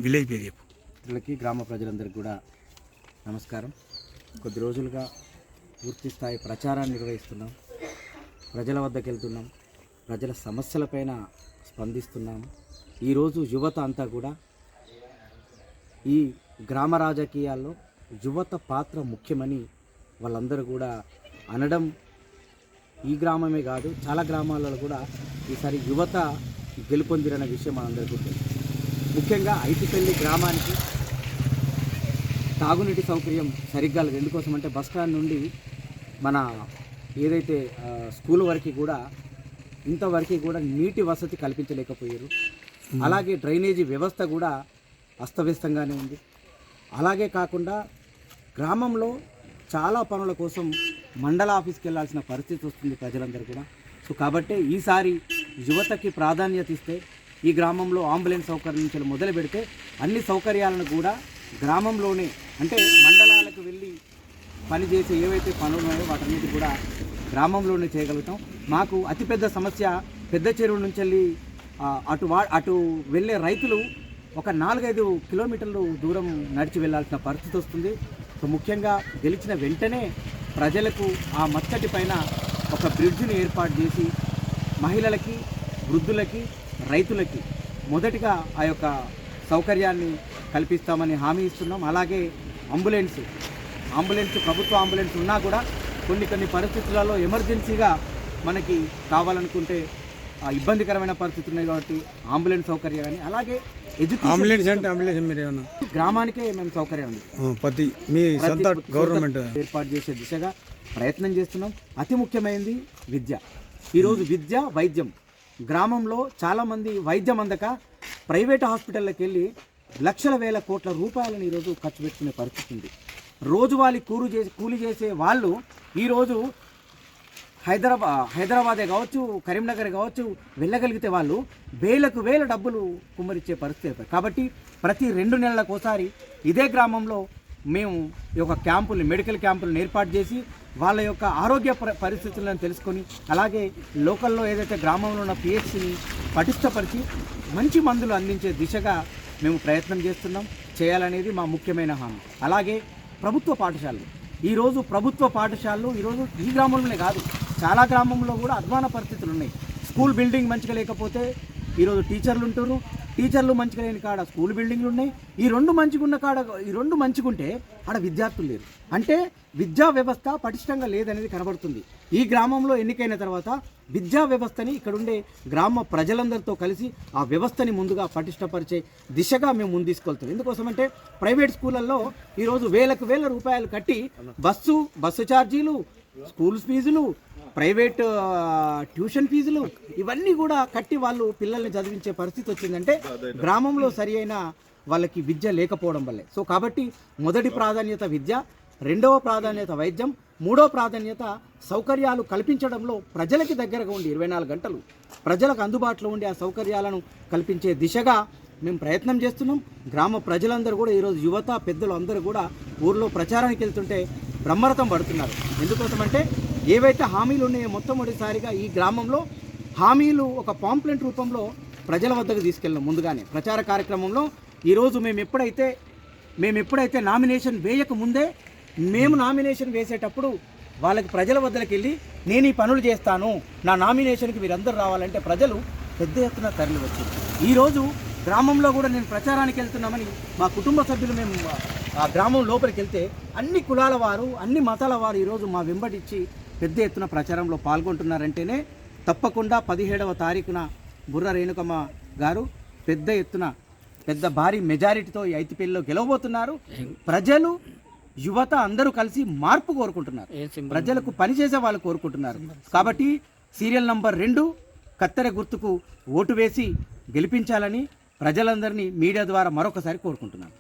Village పేరు చెప్పు. మిత్రులకి గ్రామ ప్రజలందరికీ కూడా నమస్కారం. కొద్ది రోజులుగా పూర్తి స్థాయి ప్రచారాన్ని నిర్వహిస్తున్నాం, ప్రజల వద్దకు వెళ్తున్నాం, ప్రజల సమస్యలపైన స్పందిస్తున్నాము. ఈరోజు యువత అంతా కూడా ఈ గ్రామ రాజకీయాల్లో యువత పాత్ర ముఖ్యమని వాళ్ళందరూ కూడా అనడం ఈ గ్రామమే కాదు చాలా గ్రామాలలో కూడా ఈసారి యువత గెలుపొందిరన్న విషయం మనందరికీ తెలుసు. ముఖ్యంగా ఐటిపల్లి గ్రామానికి తాగునీటి సౌకర్యం సరిగ్గా లేదు. ఎందుకోసం అంటే బస్ స్టాండ్ నుండి మన ఏదైతే స్కూల్ వరకు కూడా ఇంతవరకు కూడా నీటి వసతి కల్పించలేకపోయారు. అలాగే డ్రైనేజీ వ్యవస్థ కూడా అస్తవ్యస్తంగానే ఉంది. అలాగే కాకుండా గ్రామంలో చాలా పనుల కోసం మండల ఆఫీస్కి వెళ్ళాల్సిన పరిస్థితి వస్తుంది ప్రజలందరూ కూడా. సో కాబట్టి ఈసారి యువతకి ప్రాధాన్యత ఇస్తే ఈ గ్రామంలో అంబులెన్స్ సౌకర్యం నుంచి మొదలు పెడితే అన్ని సౌకర్యాలను కూడా గ్రామంలోనే అంటే మండలాలకు వెళ్ళి పనిచేసే ఏవైతే పనులు ఉన్నాయో వాటన్నిటి కూడా గ్రామంలోనే చేయగలుగుతాం. మాకు అతిపెద్ద సమస్య పెద్ద చెరువు నుంచి వెళ్ళి అటు వెళ్ళే రైతులు ఒక 4-5 కిలోమీటర్లు దూరం నడిచి వెళ్ళాల్సిన పరిస్థితి వస్తుంది. సో ముఖ్యంగా గెలిచిన వెంటనే ప్రజలకు ఆ మచ్చటి పైన ఒక బ్రిడ్జిని ఏర్పాటు చేసి మహిళలకి, వృద్ధులకి, రైతులకి మొదటిగా ఆ యొక్క సౌకర్యాన్ని కల్పిస్తామని హామీ ఇస్తున్నాం. అలాగే అంబులెన్స్ ప్రభుత్వ అంబులెన్స్ ఉన్నా కూడా కొన్ని పరిస్థితులలో ఎమర్జెన్సీగా మనకి కావాలనుకుంటే ఇబ్బందికరమైన పరిస్థితులు ఉన్నాయి కాబట్టి అంబులెన్స్ సౌకర్యం కానీ అలాగే అంబులెన్స్ అంటే అంబులెన్స్ మీరు ఏమన్నా గ్రామానికే మేము సౌకర్యం ఉంది ప్రతి మీ సొంత గవర్నమెంట్ ఏర్పాటు చేసే దిశగా ప్రయత్నం చేస్తున్నాం. అతి ముఖ్యమైనది విద్య. ఈరోజు విద్య, వైద్యం గ్రామంలో చాలామంది వైద్యం అందక ప్రైవేట్ హాస్పిటల్లోకి వెళ్ళి లక్షల వేల కోట్ల రూపాయలను ఈరోజు ఖర్చు పెట్టుకునే పరిస్థితి ఉంది. రోజువారీ కూలి చేసే వాళ్ళు ఈరోజు హైదరాబాదే కావచ్చు, కరీంనగర్ కావచ్చు వెళ్ళగలిగితే వాళ్ళు వేల డబ్బులు కుమ్మరిచ్చే పరిస్థితి. కాబట్టి ప్రతి 2 నెలలకు ఒకసారి ఇదే గ్రామంలో మేము ఈ యొక్క మెడికల్ క్యాంపులను ఏర్పాటు చేసి వాళ్ళ యొక్క ఆరోగ్య పరిస్థితులను తెలుసుకొని అలాగే లోకల్లో ఏదైతే గ్రామంలో ఉన్న పిహెచ్సిని పటిష్టపరిచి మంచి మందులు అందించే దిశగా మేము ప్రయత్నం చేయాలనేది మా ముఖ్యమైన హామీ. అలాగే ప్రభుత్వ పాఠశాలలు ఈరోజు ఈ గ్రామంలోనే కాదు చాలా గ్రామంలో కూడా అధ్వాన పరిస్థితులు ఉన్నాయి. స్కూల్ బిల్డింగ్ మంచిగా లేకపోతే ఈరోజు టీచర్లు మంచిగా లేని కాడ స్కూల్ బిల్డింగ్లు ఉన్నాయి. ఈ రెండు మంచిగుంటే ఆడ విద్యార్థులు లేరు. అంటే విద్యా వ్యవస్థ పటిష్టంగా లేదనేది కనబడుతుంది. ఈ గ్రామంలో ఎన్నికైన తర్వాత విద్యా వ్యవస్థని ఇక్కడుండే గ్రామ ప్రజలందరితో కలిసి ఆ వ్యవస్థని ముందుగా పటిష్టపరిచే దిశగా మేము ముందు తీసుకెళ్తాం. ఎందుకోసమంటే ప్రైవేట్ స్కూళ్ళల్లో ఈరోజు వేల రూపాయలు కట్టి బస్సు ఛార్జీలు, స్కూల్ ఫీజులు, ప్రైవేట్ ట్యూషన్ ఫీజులు ఇవన్నీ కూడా కట్టి వాళ్ళు పిల్లల్ని చదివించే పరిస్థితి వచ్చిందంటే గ్రామంలో సరి అయిన వాళ్ళకి విద్య లేకపోవడం వల్లే. సో కాబట్టి మొదటి ప్రాధాన్యత విద్య, రెండవ ప్రాధాన్యత వైద్యం, మూడవ ప్రాధాన్యత సౌకర్యాలు కల్పించడంలో ప్రజలకి దగ్గరగా ఉండి 24 గంటలు ప్రజలకు అందుబాటులో ఉండి ఆ సౌకర్యాలను కల్పించే దిశగా మేము ప్రయత్నం చేస్తున్నాం. గ్రామ ప్రజలందరూ కూడా ఈరోజు యువత, పెద్దలు అందరూ కూడా ఊర్లో ప్రచారానికి వెళ్తుంటే బ్రహ్మరథం పడుతున్నారు. ఎందుకోసమంటే ఏవైతే హామీలు ఉన్నాయో మొట్టమొదటిసారిగా ఈ గ్రామంలో హామీలు ఒక పాంప్లెంట్ రూపంలో ప్రజల వద్దకు తీసుకెళ్ళినాం. ముందుగానే ప్రచార కార్యక్రమంలో ఈరోజు మేము ఎప్పుడైతే నామినేషన్ వేయక ముందే మేము నామినేషన్ వేసేటప్పుడు వాళ్ళకి ప్రజల వద్దకు వెళ్ళి నేను ఈ పనులు చేస్తాను, నా నామినేషన్కి మీరందరూ రావాలంటే ప్రజలు పెద్ద ఎత్తున తరలి వచ్చి ఈరోజు గ్రామంలో కూడా నేను ప్రచారానికి వెళ్తున్నామని మా కుటుంబ సభ్యులు మేము ఆ గ్రామం లోపలికి వెళ్తే అన్ని కులాల వారు, అన్ని మతాల వారు ఈరోజు మా వెంబడిచ్చి పెద్ద ఎత్తున ప్రచారంలో పాల్గొంటున్నారంటేనే తప్పకుండా 17వ తారీఖున బుర్ర రేణుకమ్మ గారు పెద్ద ఎత్తున భారీ మెజారిటీతో ఈ ఐతిపల్లిలో గెలవబోతున్నారు. ప్రజలు, యువత అందరూ కలిసి మార్పు కోరుకుంటున్నారు, ప్రజలకు పనిచేసే వాళ్ళు కోరుకుంటున్నారు. కాబట్టి సీరియల్ నంబర్ 2 కత్తెర గుర్తుకు ఓటు వేసి గెలిపించాలని ప్రజలందరినీ మీడియా ద్వారా మరొకసారి కోరుకుంటున్నాను.